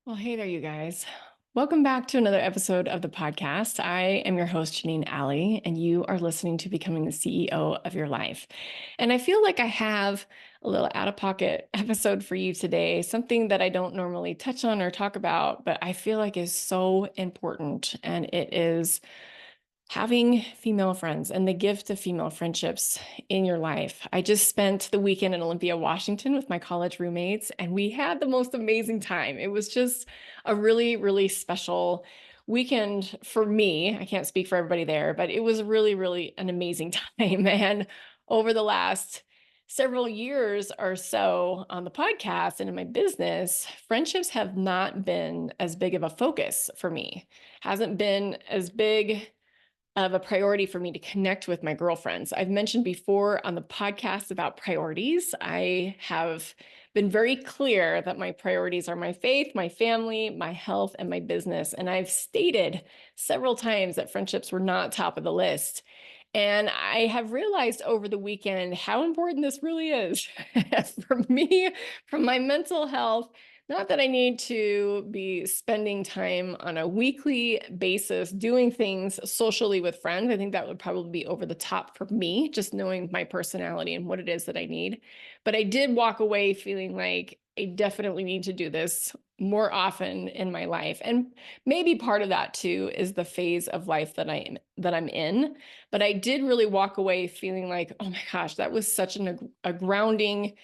Well, hey there, you guys. Welcome back to another episode of the podcast. I am your host, Janine Alley, and you are listening to Becoming the CEO of Your Life. And I feel like I have a little out of pocket episode for you today, something that I don't normally touch on or talk about, but I feel like is so important. And it is having female friends and the gift of female friendships in your life. I just spent the weekend in Olympia, Washington with my college roommates, and we had the most amazing time. It was just a really, really special weekend for me. I can't speak for everybody there, but it was really, really an amazing time. And over the last several years or so on the podcast and in my business, friendships have not been as big of a focus for me. Hasn't been as big of a priority for me to connect with my girlfriends. I've mentioned before on the podcast about priorities. I have been very clear that my priorities are my faith, my family, my health, and my business. And I've stated several times that friendships were not top of the list. And I have realized over the weekend how important this really is for me, for my mental health. Not that I need to be spending time on a weekly basis doing things socially with friends. I think that would probably be over the top for me, just knowing my personality and what it is that I need. But I did walk away feeling like I definitely need to do this more often in my life. And maybe part of that too is the phase of life that I'm in. But I did really walk away feeling like, oh my gosh, that was such a grounding,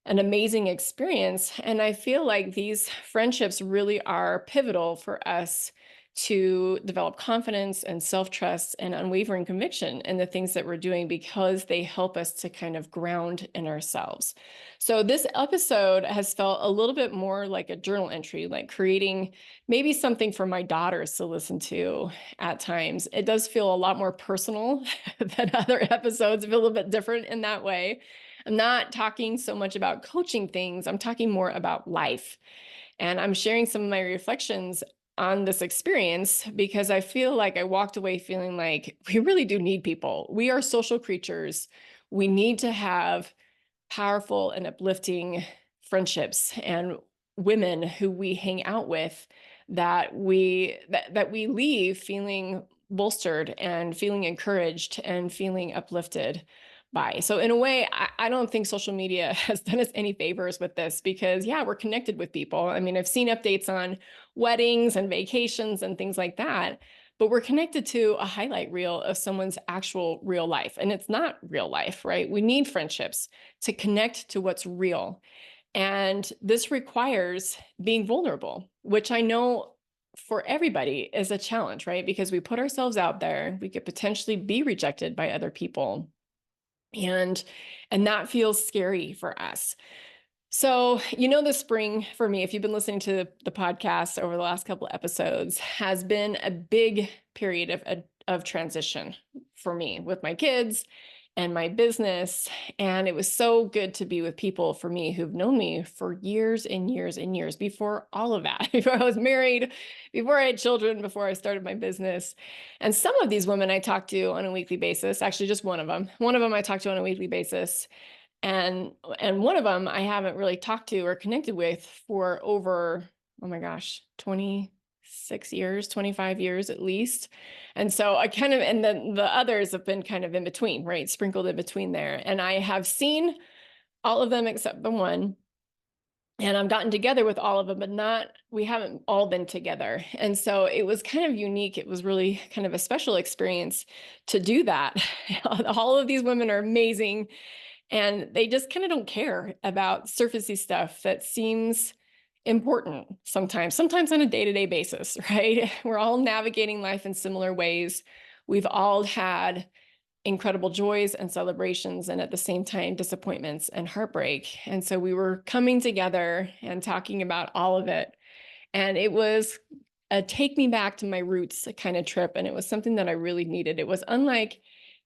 an amazing experience. And I feel like these friendships really are pivotal for us to develop confidence and self-trust and unwavering conviction in the things that we're doing because they help us to kind of ground in ourselves. So this episode has felt a little bit more like a journal entry, like creating maybe something for my daughters to listen to at times. It does feel a lot more personal than other episodes. I feel a little bit different in that way. I'm not talking so much about coaching things. I'm talking more about life. And I'm sharing some of my reflections on this experience because I feel like I walked away feeling like we really do need people. We are social creatures. We need to have powerful and uplifting friendships and women who we hang out with that we leave feeling bolstered and feeling encouraged and feeling uplifted by. So in a way, I don't think social media has done us any favors with this because yeah, we're connected with people. I mean, I've seen updates on weddings and vacations and things like that, but we're connected to a highlight reel of someone's actual real life. And it's not real life, right? We need friendships to connect to what's real. And this requires being vulnerable, which I know for everybody is a challenge, right? Because we put ourselves out there, we could potentially be rejected by other people. And that feels scary for us. So, the spring for me, if you've been listening to the podcast over the last couple of episodes, has been a big period of transition for me with my kids and my business. And it was so good to be with people for me who've known me for years and years and years before all of that, before I was married, before I had children, before I started my business. And some of these women I talk to on a weekly basis, actually just one of them I talk to on a weekly basis. And one of them I haven't really talked to or connected with for over, oh my gosh, 26 years, 25 years at least. And so and then the others have been kind of in between, right? Sprinkled in between there. And I have seen all of them except the one. And I've gotten together with all of them, but we haven't all been together. And so it was kind of unique. It was really kind of a special experience to do that. All of these women are amazing. And they just kind of don't care about surfacey stuff that seems important sometimes on a day-to-day basis, right? We're all navigating life in similar ways. We've all had incredible joys and celebrations, and at the same time, disappointments and heartbreak. And so we were coming together and talking about all of it. And it was a take me back to my roots kind of trip. And it was something that I really needed. It was unlike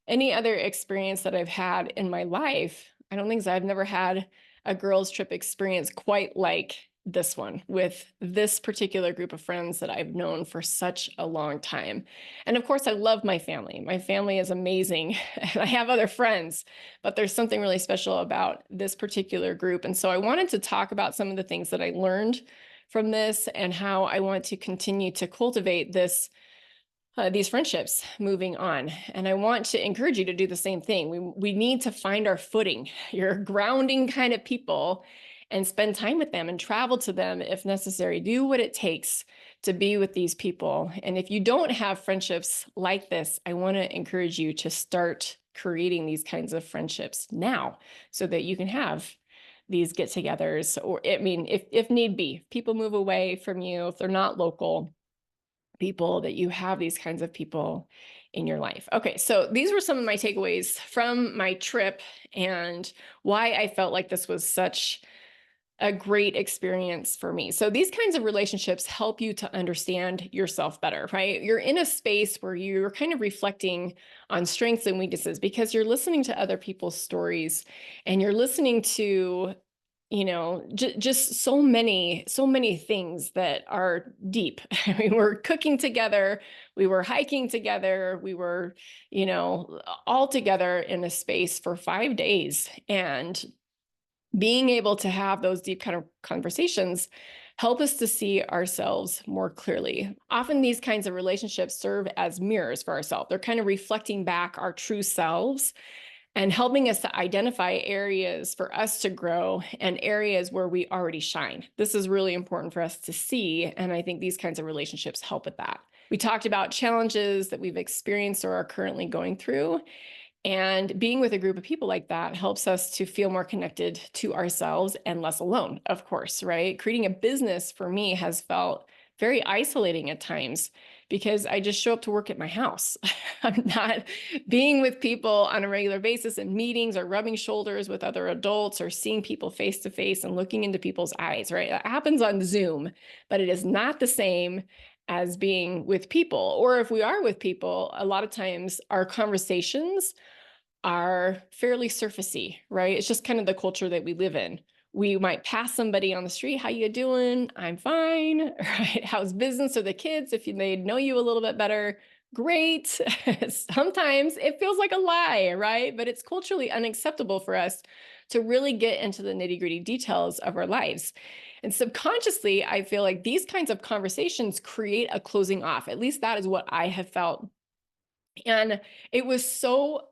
any other experience that I've had in my life. I don't think so. I've never had a girls' trip experience quite like this one with this particular group of friends that I've known for such a long time. And of course, I love my family. My family is amazing. And I have other friends, but there's something really special about this particular group. And so I wanted to talk about some of the things that I learned from this and how I want to continue to cultivate these friendships moving on. And I want to encourage you to do the same thing. We need to find our footing, your grounding kind of people, and spend time with them and travel to them if necessary. Do what it takes to be with these people. And if you don't have friendships like this, I want to encourage you to start creating these kinds of friendships now so that you can have these get-togethers. Or I mean, if need be, if people move away from you, if they're not local people, that you have these kinds of people in your life. Okay, so these were some of my takeaways from my trip and why I felt like this was such a great experience for me. So these kinds of relationships help you to understand yourself better, right? You're in a space where you're kind of reflecting on strengths and weaknesses because you're listening to other people's stories and you're listening to just so many things that are deep. We were cooking together, we were hiking together, we were, all together in a space for 5 days. And being able to have those deep kind of conversations help us to see ourselves more clearly. Often these kinds of relationships serve as mirrors for ourselves. They're kind of reflecting back our true selves and helping us to identify areas for us to grow and areas where we already shine. This is really important for us to see, and I think these kinds of relationships help with that. We talked about challenges that we've experienced or are currently going through, and being with a group of people like that helps us to feel more connected to ourselves and less alone, of course, right? Creating a business for me has felt very isolating at times because I just show up to work at my house. I'm not being with people on a regular basis in meetings or rubbing shoulders with other adults or seeing people face to face and looking into people's eyes, right? That happens on Zoom, but it is not the same as being with people. Or if we are with people, a lot of times our conversations are fairly surfacey, right? It's just kind of the culture that we live in. We might pass somebody on the street. How you doing? I'm fine. Right? How's business or the kids? If they know you a little bit better, great. Sometimes it feels like a lie, right? But it's culturally unacceptable for us to really get into the nitty-gritty details of our lives. And subconsciously, I feel like these kinds of conversations create a closing off. At least that is what I have felt. And it was so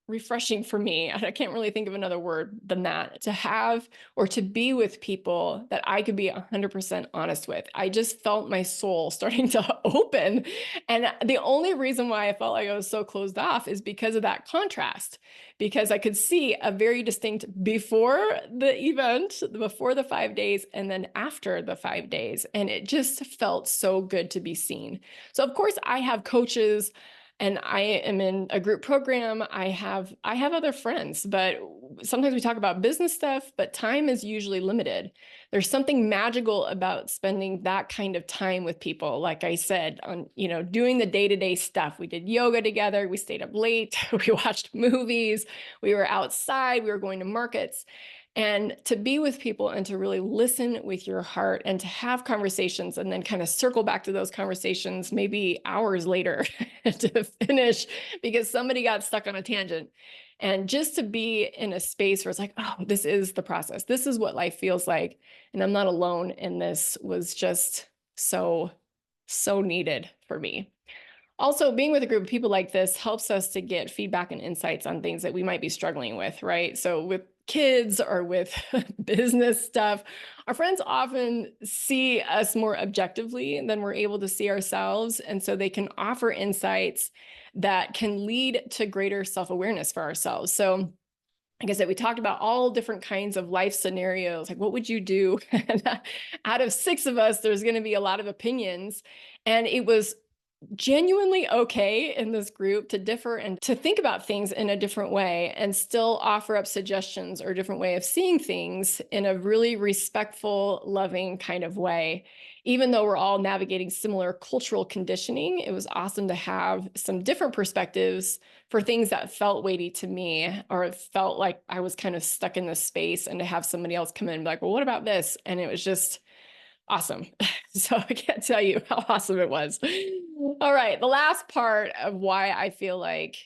refreshing for me. I can't really think of another word than that, to have or to be with people that I could be 100% honest with. I just felt my soul starting to open. And the only reason why I felt like I was so closed off is because of that contrast, because I could see a very distinct before the event, before the 5 days, and then after the 5 days. And it just felt so good to be seen. So of course I have coaches and I am in a group program. I have other friends, but sometimes we talk about business stuff, but time is usually limited. There's something magical about spending that kind of time with people. Like I said, on, doing the day-to-day stuff. We did yoga together. We stayed up late. We watched movies. We were outside. We were going to markets. And to be with people and to really listen with your heart and to have conversations and then kind of circle back to those conversations maybe hours later to finish because somebody got stuck on a tangent. And just to be in a space where it's like, oh, this is the process. This is what life feels like. And I'm not alone in this was just so, so needed for me. Also, being with a group of people like this helps us to get feedback and insights on things that we might be struggling with, right? So with kids or with business stuff, our friends often see us more objectively than we're able to see ourselves. And so they can offer insights that can lead to greater self-awareness for ourselves. So like I said, we talked about all different kinds of life scenarios. Like, what would you do? And out of 6 of us, there's going to be a lot of opinions. And it was genuinely okay in this group to differ and to think about things in a different way and still offer up suggestions or a different way of seeing things in a really respectful, loving kind of way. Even though we're all navigating similar cultural conditioning, it was awesome to have some different perspectives for things that felt weighty to me, or it felt like I was kind of stuck in this space, and to have somebody else come in and be like, well, what about this? And it was just awesome. So I can't tell you how awesome it was. All right. The last part of why I feel like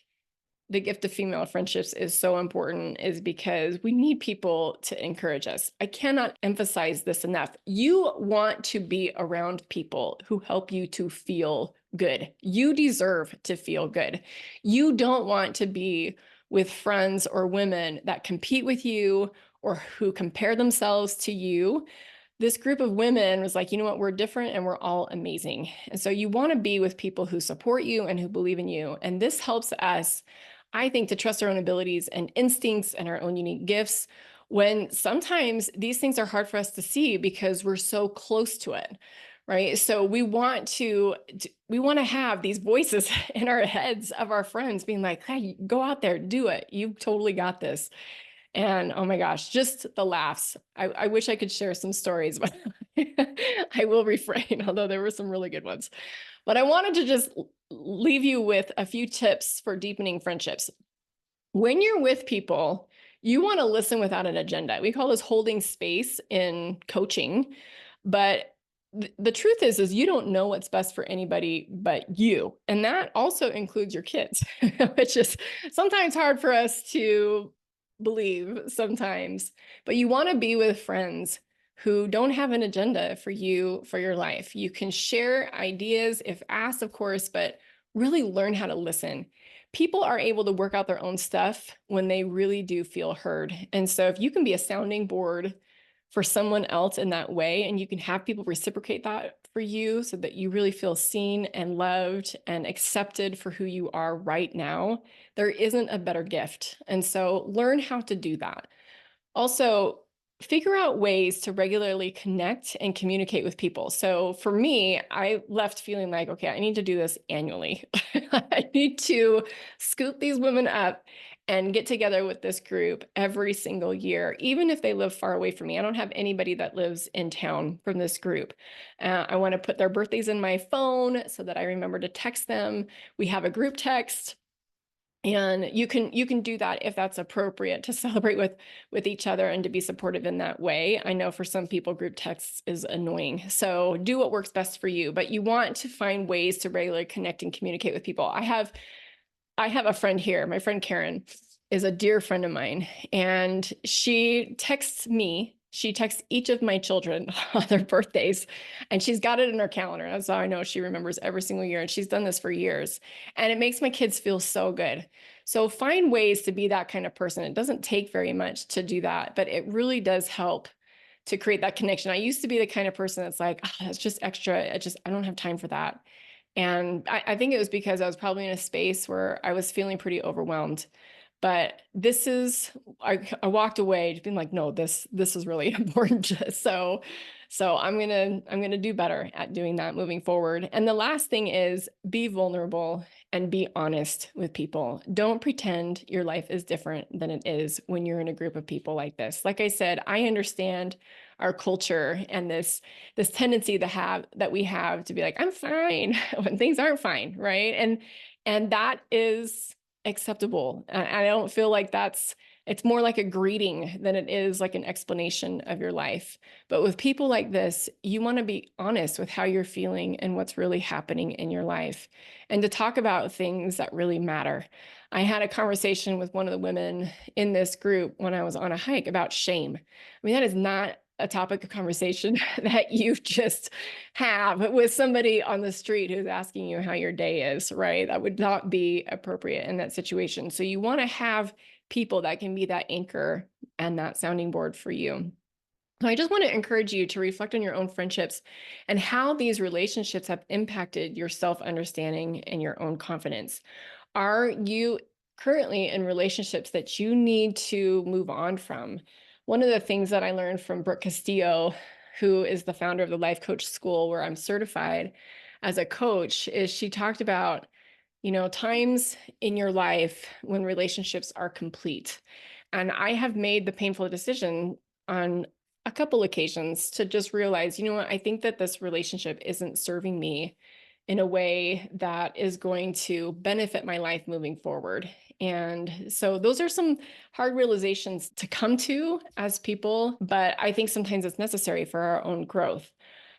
the gift of female friendships is so important is because we need people to encourage us. I cannot emphasize this enough. You want to be around people who help you to feel good. You deserve to feel good. You don't want to be with friends or women that compete with you or who compare themselves to you. This group of women was like, you know what, we're different and we're all amazing. And so you want to be with people who support you and who believe in you. And this helps us, I think, to trust our own abilities and instincts and our own unique gifts when sometimes these things are hard for us to see because we're so close to it. Right. So we want to have these voices in our heads of our friends being like, hey, go out there, do it. You've totally got this. And oh my gosh, just the laughs. I wish I could share some stories, but I will refrain, although there were some really good ones. But I wanted to just leave you with a few tips for deepening friendships. When you're with people, you want to listen without an agenda. We call this holding space in coaching. But the truth is you don't know what's best for anybody but you. And that also includes your kids, which is sometimes hard for us to believe sometimes. But you want to be with friends who don't have an agenda for you, for your life. You can share ideas if asked, of course, but really learn how to listen. People are able to work out their own stuff when they really do feel heard. And so if you can be a sounding board for someone else in that way, and you can have people reciprocate that for you so that you really feel seen and loved and accepted for who you are right now, there isn't a better gift. And so learn how to do that. Also, figure out ways to regularly connect and communicate with people. So for me, I left feeling like, okay, I need to do this annually. I need to scoop these women up and get together with this group every single year, even if they live far away from me. I don't have anybody that lives in town from this group. I want to put their birthdays in my phone so that I remember to text them. We have a group text. And you can do that if that's appropriate to celebrate with each other and to be supportive in that way. I know for some people, group texts is annoying. So do what works best for you, but you want to find ways to regularly connect and communicate with people. I have a friend here. My friend Karen is a dear friend of mine, and she texts me. She texts each of my children on their birthdays, and she's got it in her calendar. That's how I know she remembers every single year. And she's done this for years. And it makes my kids feel so good. So find ways to be that kind of person. It doesn't take very much to do that, but it really does help to create that connection. I used to be the kind of person that's like, oh, that's just extra. I don't have time for that. And I think it was because I was probably in a space where I was feeling pretty overwhelmed. But this is, I walked away being like, no, this is really important. So I'm gonna do better at doing that moving forward. And the last thing is be vulnerable and be honest with people. Don't pretend your life is different than it is when you're in a group of people like this. Like I said, I understand our culture and this tendency that we have to be like, I'm fine when things aren't fine, right? And that is acceptable. I don't feel like it's more like a greeting than it is like an explanation of your life. But with people like this, you want to be honest with how you're feeling and what's really happening in your life, and to talk about things that really matter. I had a conversation with one of the women in this group when I was on a hike about shame. I mean, that is not a topic of conversation that you just have with somebody on the street who's asking you how your day is, right? That would not be appropriate in that situation. So you want to have people that can be that anchor and that sounding board for you. So I just want to encourage you to reflect on your own friendships and how these relationships have impacted your self-understanding and your own confidence. Are you currently in relationships that you need to move on from? One of the things that I learned from Brooke Castillo, who is the founder of the Life Coach School, where I'm certified as a coach, is she talked about, times in your life when relationships are complete. And I have made the painful decision on a couple occasions to just realize, you know what, I think that this relationship isn't serving me in a way that is going to benefit my life moving forward. And so those are some hard realizations to come to as people, but I think sometimes it's necessary for our own growth.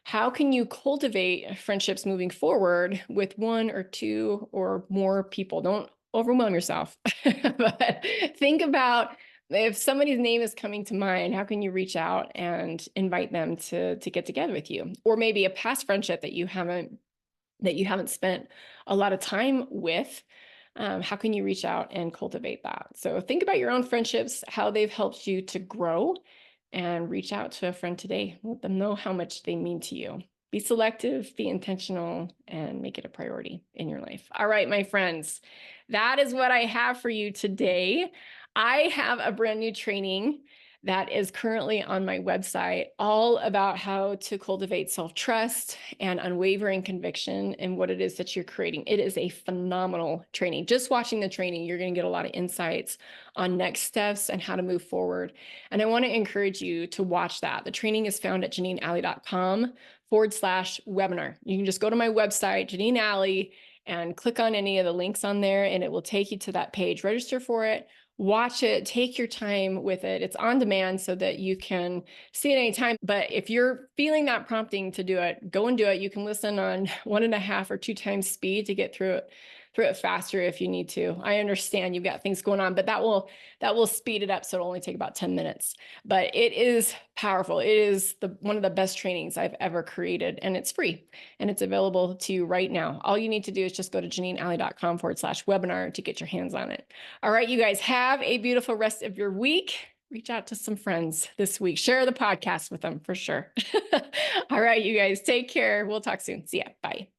How can you cultivate friendships moving forward with one or two or more people? Don't overwhelm yourself. But think about if somebody's name is coming to mind, how can you reach out and invite them to get together with you? Or maybe a past friendship that you haven't spent a lot of time with. How can you reach out and cultivate that? So think about your own friendships, how they've helped you to grow, and reach out to a friend today. Let them know how much they mean to you. Be selective, be intentional, and make it a priority in your life. All right, my friends, that is what I have for you today. I have a brand new training that is currently on my website, all about how to cultivate self-trust and unwavering conviction in what it is that you're creating. It is a phenomenal training. Just watching the training, you're going to get a lot of insights on next steps and how to move forward. And I want to encourage you to watch that. The training is found at JanineAlley.com/webinar. You can just go to my website, Janine Alley, and click on any of the links on there, and it will take you to that page. Register for it. Watch it, take your time with it. It's on demand so that you can see it anytime. But if you're feeling that prompting to do it, go and do it. You can listen on 1.5 or 2 times speed to get through it faster if you need to. I understand you've got things going on, but that will speed it up. So it'll only take about 10 minutes. But it is powerful. It is one of the best trainings I've ever created, and it's free and it's available to you right now. All you need to do is just go to JanineAlley.com/webinar to get your hands on it. All right, you guys, have a beautiful rest of your week. Reach out to some friends this week. Share the podcast with them for sure. All right, you guys, take care. We'll talk soon. See ya. Bye.